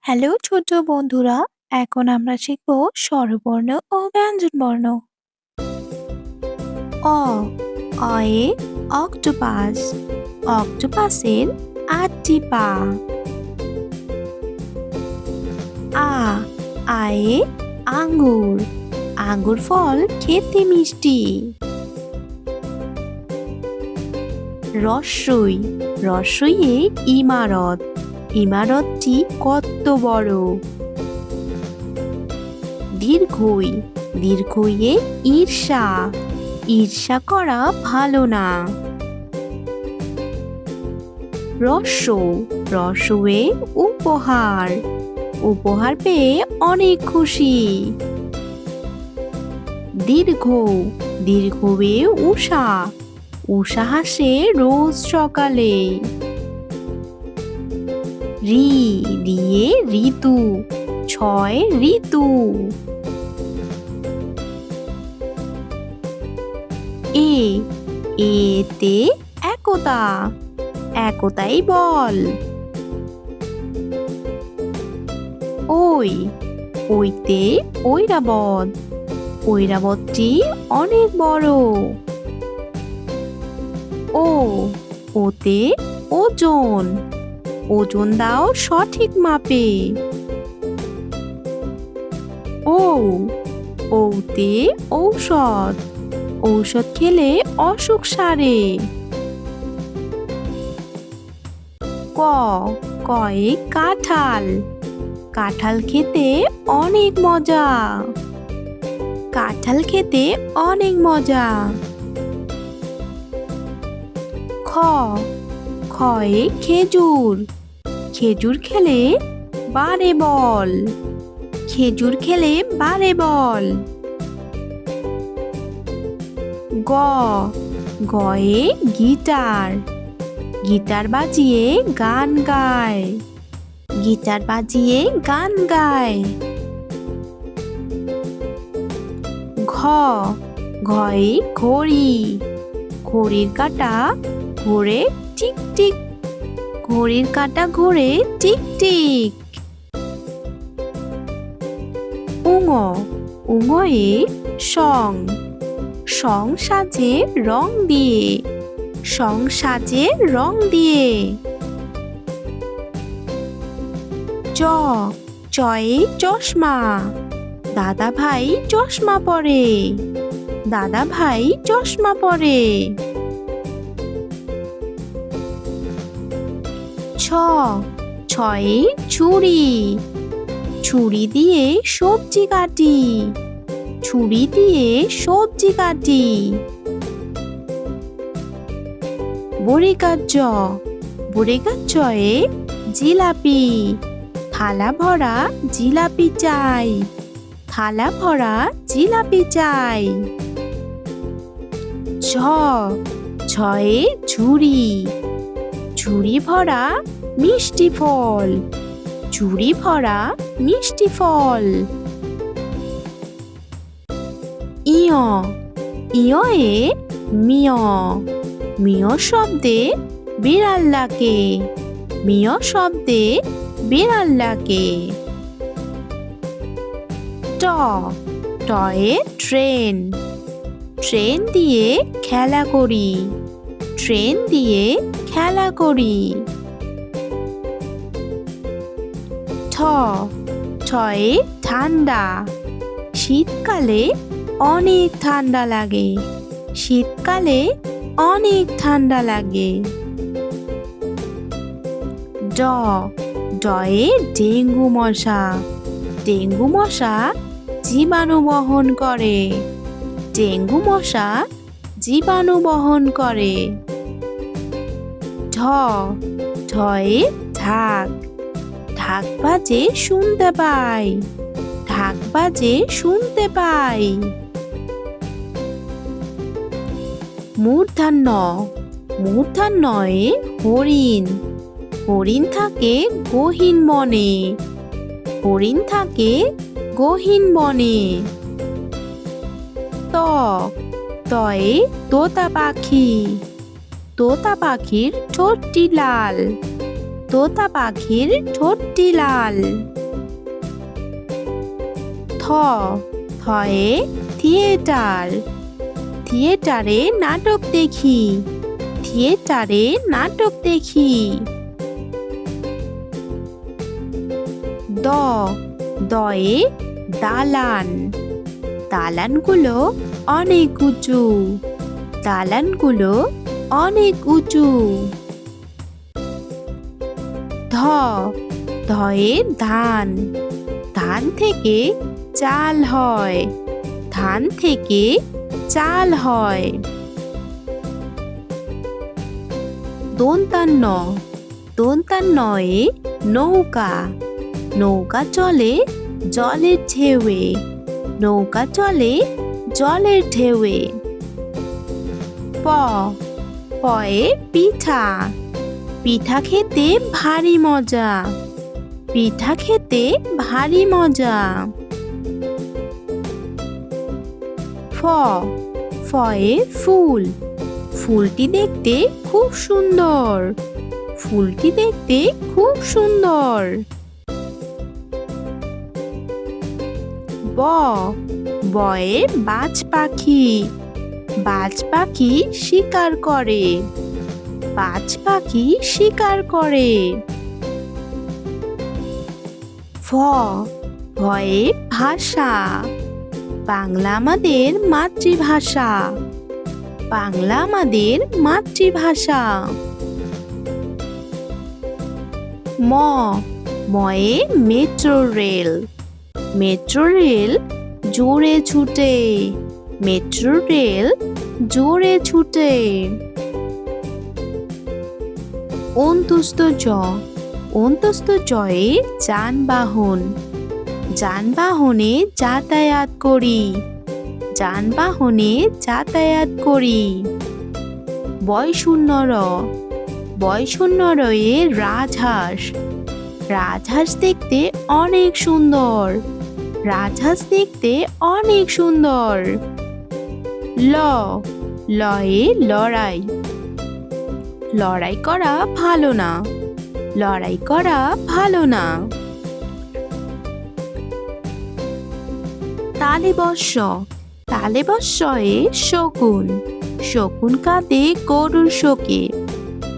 Hello ছোট বন্ধুরা, এখন আমরা শিখব স্বরবর্ণ ও ব্যঞ্জনবর্ণ। অ অয়ে অক্টোপাস। অক্টোপাসের ৮টি পা। আ আয়ে আঙ্গুর। আঙ্গুর ফল খেতে মিষ্টি। রস্বই রস্বইয়ে ইমারত। ইমারতটি কত বড়। দীর্ঘই দীর্ঘইয়ে ঈর্ষা। ঈর্ষা করা ভালো না। রস্য রস্যে উপহার। উপহার পেয়ে অনেক খুশি। দীর্ঘ দীর্ঘয়ে উষা। উষা হাসে রোজ সকালে। রি রিয়ে ঋতু। ৬ ঋতু। এ এতে একতা। একতাই বল। ওই ওইতে ঐরাবত। ঐরাবতটি অনেক বড়। ও ওতে ওজন। ওজন দাও সঠিক মাপে। ও ওতে ঔষধ। ঔষধ খেলে অসুখ সারে। ক কয়ে কাঁঠাল। কাঁঠাল খেতে অনেক মজা। কাঁঠাল খেতে অনেক মজা। খ খয়ে খেজুর। খেজুর খেলে বাড়ে বল। খেজুর খেলে বাড়ে বল। গ গয়ে গিটার। গিটার বাজিয়ে গান গায়। গিটার বাজিয়ে গান গায়। ঘ ঘয়ে ঘড়ি। ঘড়ির কাঁটা ঘোরে টিক টিক। ঘড়ির কাঁটা ঘোরে টিক টিক। উঙ উঙয়ে সং। সং সাজে রং দিয়ে। সং সাজে রং দিয়ে। চ চয়ে চশমা। দাদা ভাই চশমা পরে। দাদা ভাই চশমা পরে। ছ ছয়ে ছুরি। ছুরি দিয়ে সবজি কাটি। ছুরি দিয়ে সবজি কাটি। বড়িকার জ। বড়িকার জয়ে জিলাপি। থালা ভরা জিলাপি চাই। থালা ভরা জিলাপি চাই। ঝ ঝয়ে ঝুড়ি। ঝুড়ি ভরা মিষ্টি ফল। ঝুড়ি ভরা মিষ্টি ফল। ইয় ইয়ে মিয়। মিয় শব্দে বিড়াল ডাকে। মিয় শব্দে বিড়াল ডাকে। ট টয়ে ট্রেন। ট্রেন দিয়ে খেলা করি। ট্রেন দিয়ে খেলা করি। ঠ ঠয়ে ঠান্ডা। শীতকালে অনেক ঠান্ডা লাগে। শীতকালে অনেক ঠান্ডা লাগে। ড ডয়ে ডেঙ্গু মশা। ডেঙ্গু মশা জীবাণু বহন করে। ডেঙ্গু মশা জীবাণু বহন করে। ঢ ঢয়ে ঢাক। ঢাক বাজে শুনতে পাই। ঢাক বাজে শুনতে পাই। মূর্ধন্য মূর্ধন্যয়ে হরিণ। হরিণ থাকে গহীন বনে। হরিণ থাকে গহীন বনে। ত তয়ে তোতা পাখি। তোতা পাখির ঠোঁটটি লাল। তোতা পাখির ঠোঁটটি লাল। থয়ে থিয়েটার, থিয়েটারে নাটক দেখি, থিয়েটারে নাটক দেখি। দয়ে দালান, দালানগুলো অনেক উঁচু, দালানগুলো অনেক উঁচু। ধয়ে ধান, ধান থেকে চাল হয়, ধান থেকে চাল হয়। দন্তান্নয়ে নৌকা, নৌকা চলে জলের ঢেউয়ে, নৌকা চলে জলের ঢেউয়ে। পয়ে পিঠা, পিঠা খেতে ভারী মজা, পিঠা খেতে ভারী মজা। ফয়ে ফুল, ফুলটি দেখতে খুব সুন্দর, ফুলটি দেখতে খুব সুন্দর। বয়ে বাজ পাখি, বাজ পাখি শিকার করে, বাজ পাখি শিকার করে। ভয়ে ভাষা, বাংলা আমাদের মাতৃভাষা, বাংলা আমাদের মাতৃভাষা। ময়ে মেট্রো রেল, মেট্রো রেল জোরে ছুটে, মেট্রো রেল জোরে ছুটে। অন্তস্থ জয়ে যানবাহন, যানবাহনে যাতায়াত করি, যানবাহনে যাতায়াত করি। বয়শূন্যরয়ে রাজহাঁস, রাজহাঁস দেখতে অনেক সুন্দর, রাজহাঁস দেখতে অনেক সুন্দর। লয়ে লড়াই, লড়াই করা ভালো না, লড়াই করা ভালো না। তালেবস্যয়ে শকুন, শকুন কাঁদে গরুর শোকে,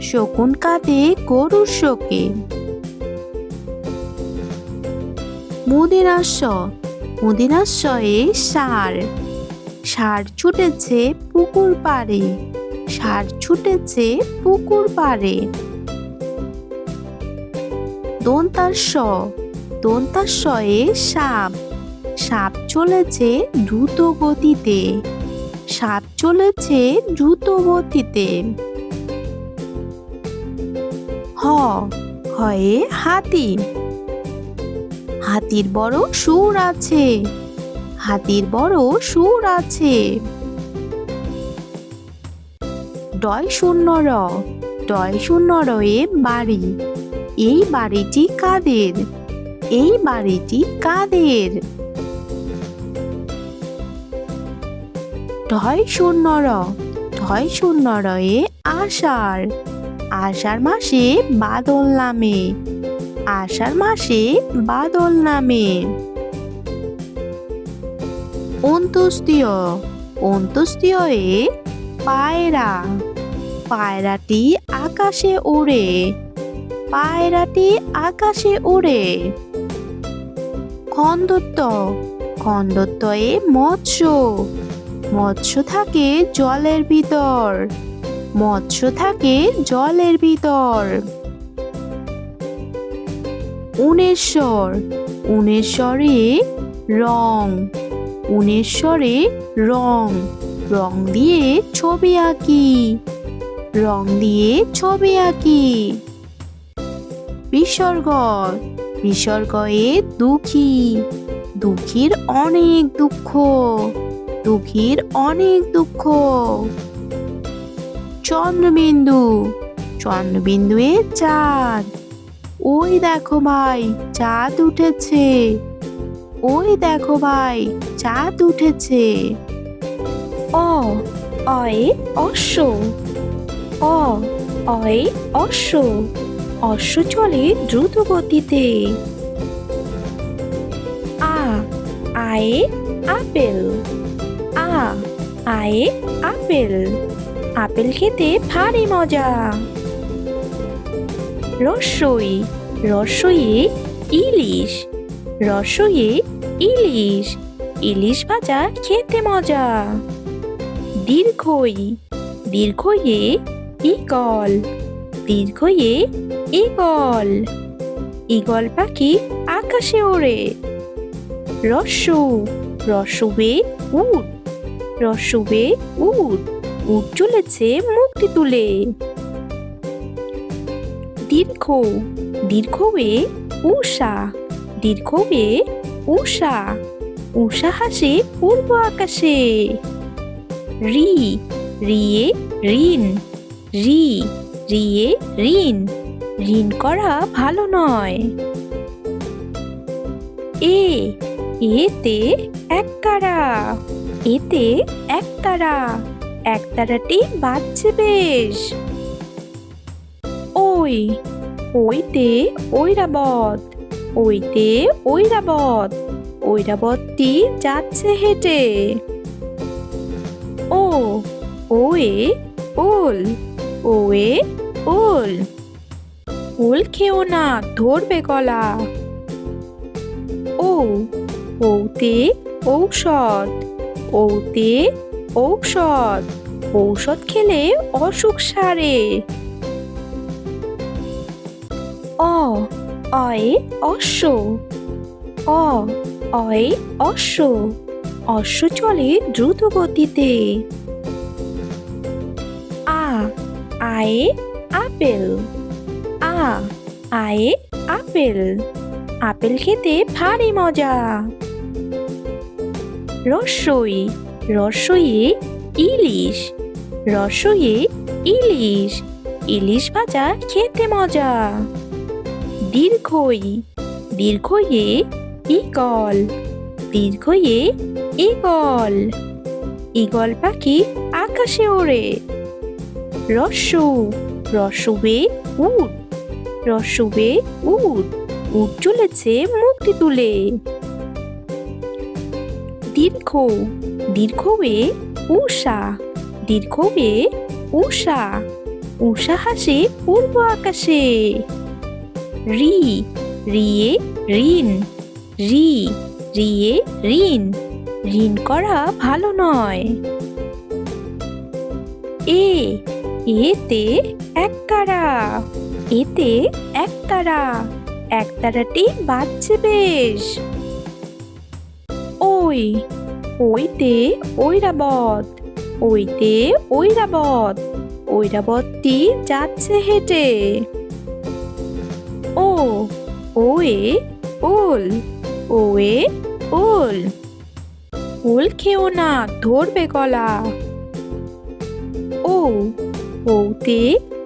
শকুন কাঁদে গরুর শোকে। মুদিরাস্যয়ে ষাঁড়, ষাঁড় ছুটেছে পুকুর পাড়ে, ষাঁড় ছুটেছে পুকুর পাড়ে। দন্তাস্যয়ে সাপ, সাপ চলেছে দ্রুত গতিতে, সাপ চলেছে দ্রুত গতিতে। হয়ে হাতি, হাতির বড় সুর আছে, হাতির বড় সুর আছে। ডয়শূন্যরয়ে বাড়ি, এই বাড়িটি কাদের, এই বাড়িটি কাদের। ঢয়শূন্যরয়ে আষাঢ়, আষাঢ় মাসে বাদল নামে, আষাঢ় মাসে বাদল নামে। অন্ত্যেষ্টিয়ে পায়রা, পায়রাটি আকাশে ওড়ে, পায়রাটি আকাশে ওড়ে। খণ্ডত্বয়ে মৎস্য, মৎস্য থাকে জলের ভিতর, মৎস্য থাকে জলের ভিতর। উনেশ্বরে রং, উনেশ্বরে রং, রং দিয়ে ছবি আঁকি, রং দিয়ে ছবি আঁকি। বিসর্গয়ে দুঃখী, দুঃখীর অনেক দুঃখ, দুঃখীর অনেক দুঃখ। চন্দ্রবিন্দুয়ে চাঁদ, ওই দেখো ভাই চাঁদ উঠেছে, ওই দেখো ভাই চাঁদ উঠেছে। অয়ে অশ্ব, অয়ে অশ্ব, অশ্ব চলে দ্রুত গতিতে। আয়ে আপেল। আ আয়ে আপেল। আপেল খেতে ভারী মজা। রস্যই রস্যইয়ে ইলিশ। রস্যইয়ে ইলিশ। ইলিশ ভাজা খেতে মজা। দীর্ঘই দীর্ঘইয়ে ঈগল। দীর্ঘইয়ে ঈগল। ঈগল পাখি আকাশে ওড়ে। রস্যু রস্যুয়ে উট। রস্যুয়ে উট। উট চলেছে মুখটি তুলে। দীর্ঘ দীর্ঘয়ে উষা। দীর্ঘয়ে উষা। উষা হাসে পূর্ব আকাশে। রি রিয়ে ঋণ। রি রিয়ে ঋণ। ঋণ করা ভালো নয়। এ এতে একতারা। এতে একতারা। একতারাটি বাজছে বেশ। ওই ওইতে ঐরাবত। ওইতে ঐরাবত। ঐরাবতটি যাচ্ছে হেঁটে। ও ওয়ে ওল। ওয়ে ওল। ওল খেও না, ধরবে গলা। ও ওতে ঔষধ। ওতে ঔষধ। ঔষধ খেলে অসুখ সারে। অ অয়ে অশ্ব। অ অয়ে অশ্ব। অশ্ব চলে দ্রুত গতিতে। আ আয়ে আপেল। আ আয়ে আপেল। আপেল খেতে ভারী মজা। রস্যই রস্যইয়ে ইলিশ। রস্যইয়ে ইলিশ। ইলিশ ভাজা খেতে মজা। দীর্ঘই দীর্ঘইয়ে ঈগল। দীর্ঘইয়ে ঈগল। ঈগল পাখি আকাশে ওড়ে। রস্যু রস্যুয়ে উট। রস্যুয়ে উট। উট চলেছে মুখটি তুলে। দীর্ঘ দীর্ঘয়ে উষা। দীর্ঘয়ে উষা। উষা হাসে পূর্ব আকাশে। রি রিয়ে ঋণ। রি রিয়ে ঋণ। ঋণ করা ভালো নয়। এ এতে একতারা। এতে একতারা। একতারাটি বাজছে বেশ। ওই ওইতে ঐরাবত। ওইতে ঐরাবত। ঐরাবতটি যাচ্ছে হেঁটে। ও ওয়ে ওল। ওয়ে ওল। ওল খেও না, ধরবে গলা। ও ওতে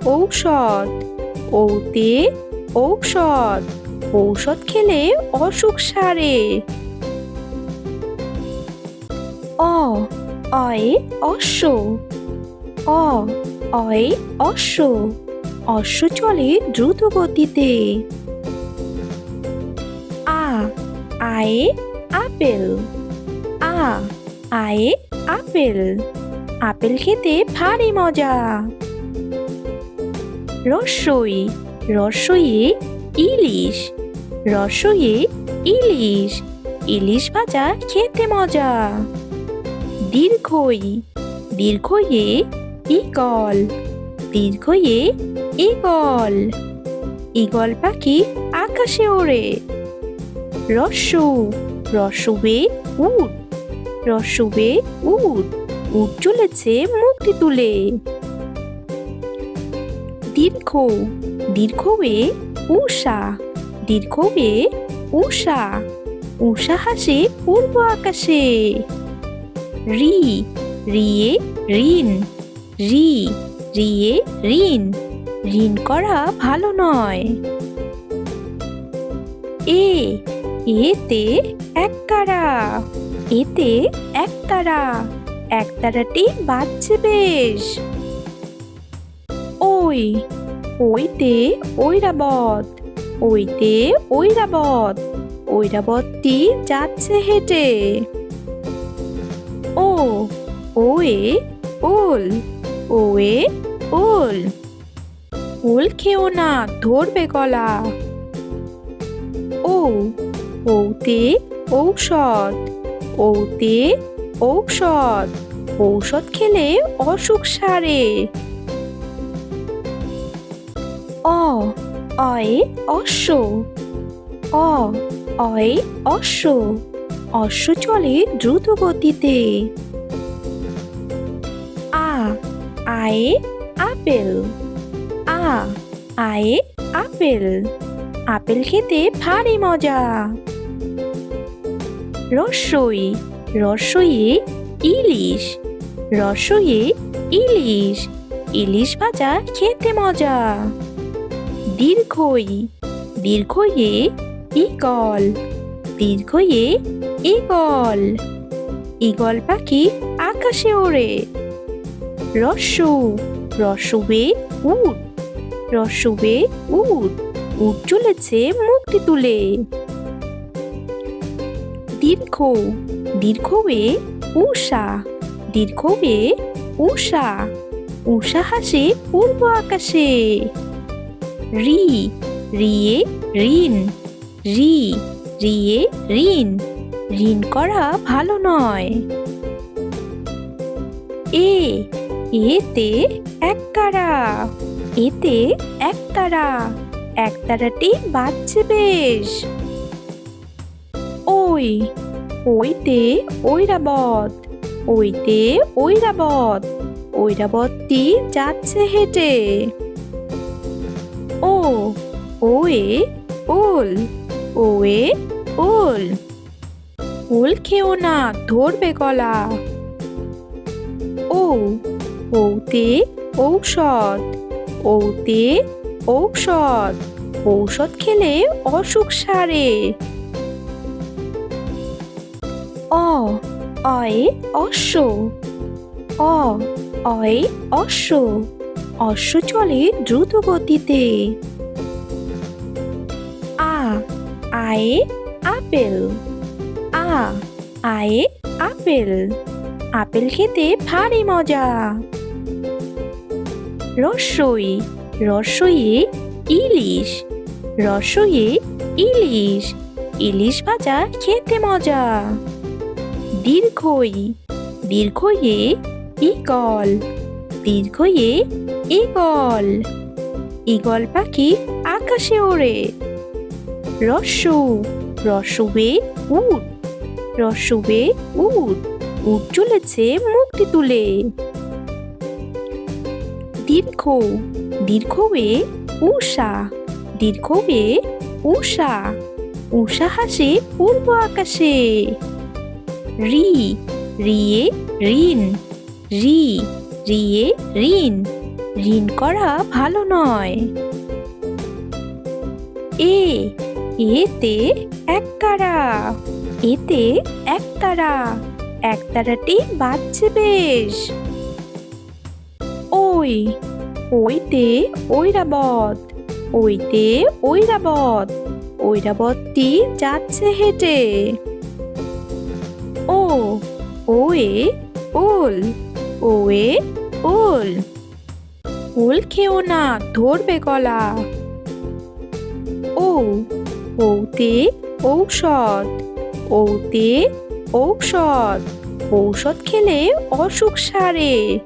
ঔষধ। ওতে ঔষধ। ঔষধ খেলে অসুখ সারে। অ অয়ে অশ্ব। অ অয়ে অশ্ব। অশ্ব চলে দ্রুত গতিতে। আ আয়ে আপেল। আ আয়ে আপেল। আপেল খেতে ভারী মজা। রস্যই রস্যইয়ে ইলিশ। রস্যইয়ে ইলিশ। ইলিশ ভাজা খেতে মজা। দীর্ঘই দীর্ঘইয়ে ঈগল। দীর্ঘইয়ে ঈগল। ঈগল পাখি আকাশে ওড়ে। রস্যু রস্যুয়ে উট। রস্যুয়ে উট। উট চলেছে মুখটি তুলে। দীর্ঘ দীর্ঘয়ে উষা। দীর্ঘয়ে উষা। উষা হাসে পূর্ব আকাশে। রি রিয়ে ঋণ। রি রিয়ে ঋণ। ঋণ করা ভালো নয়। এ এতে একতারা। এতে একতারা। একতারাটি বাজছে বেশ। ওই ওইতে ঐরাবত। ওইতে ঐরাবত। ঐরাবতটি যাচ্ছে হেঁটে। ও ওয়ে ওল, ওয়ে ওল। ওল খেও না, ধরবে গলা। ও ওতে ঔষধ, ওতে ঔষধ। ঔষধ খেলে অসুখ সারে। অ অয়ে অশ্ব, অ অয়ে অশ্ব। অশ্ব চলে দ্রুত গতিতে। আ আয়ে আপেল, আ আয়ে আপেল। আপেল খেতে ভারী মজা। রসই রসইয়ে ইলিশ, রসইয়ে ইলিশ। ইলিশ ভাজা খেতে মজা। দীর্ঘই দীর্ঘইয়ে ঈগল, দীর্ঘইয়ে ঈগল। ঈগল পাখি আকাশে ওড়ে। রস্যু রস্যুয়ে উট, রস্যুয়ে উট। উট চলেছে মুখটি তুলে। দীর্ঘ দীর্ঘয়ে উষা, দীর্ঘয়ে উষা। উষা হাসে পূর্ব আকাশে। রি রিয়ে ঋণ, রি রিয়ে ঋণ। ঋণ করা ভালো নয়। এ এতে একতারা, এতে একতারা। একতারাটি বাজছে বেশ। ওই ওইতে ঐরাবত, ওইতে ঐরাবত। ঐরাবতটি যাচ্ছে হেঁটে। ও ওয়ে ওল, ওয়ে ওল। ওল খেও না, ধরবে গলা। ও ওতে ঔষধ, ওতে ঔষধ। ঔষধ খেলে অসুখ সারে। অ অয়ে অশ্ব, অ অয়ে অশ্ব। অশ্ব চলে দ্রুত গতিতে। আ আয়ে আপেল, আ আয়ে আপেল। আপেল খেতে ভারী মজা। রসই রসইয়ে ইলিশ, রসইয়ে ইলিশ। ইলিশ ভাজা খেতে মজা। দীর্ঘই দীর্ঘইয়ে ঈগল, দীর্ঘইয়ে ঈগল। ঈগল পাখি আকাশে ওড়ে। রস্যু রস্যুয়ে উট, রস্যুয়ে উট। উট চলেছে মুখটি তুলে। দীর্ঘ দীর্ঘয়ে উষা, দীর্ঘয়ে উষা। উষা হাসে পূর্ব আকাশে। রি রিয়ে ঋণ, রি রিয়ে ঋণ। ঋণ করা ভালো নয়। এ এতে একতারা, এতে একতারা। একতারাটি বাজছে বেশ। ওই ওইতে ঐরাবত, ওইতে ঐরাবত। ঐরাবতটি যাচ্ছে হেঁটে। ও ওয়ে ওল, ওয়ে ওল। ওল খেও না, ধরবে গলা। ও ওতে ঔষধ, ওতে ঔষধ। ঔষধ খেলে অসুখ সারে।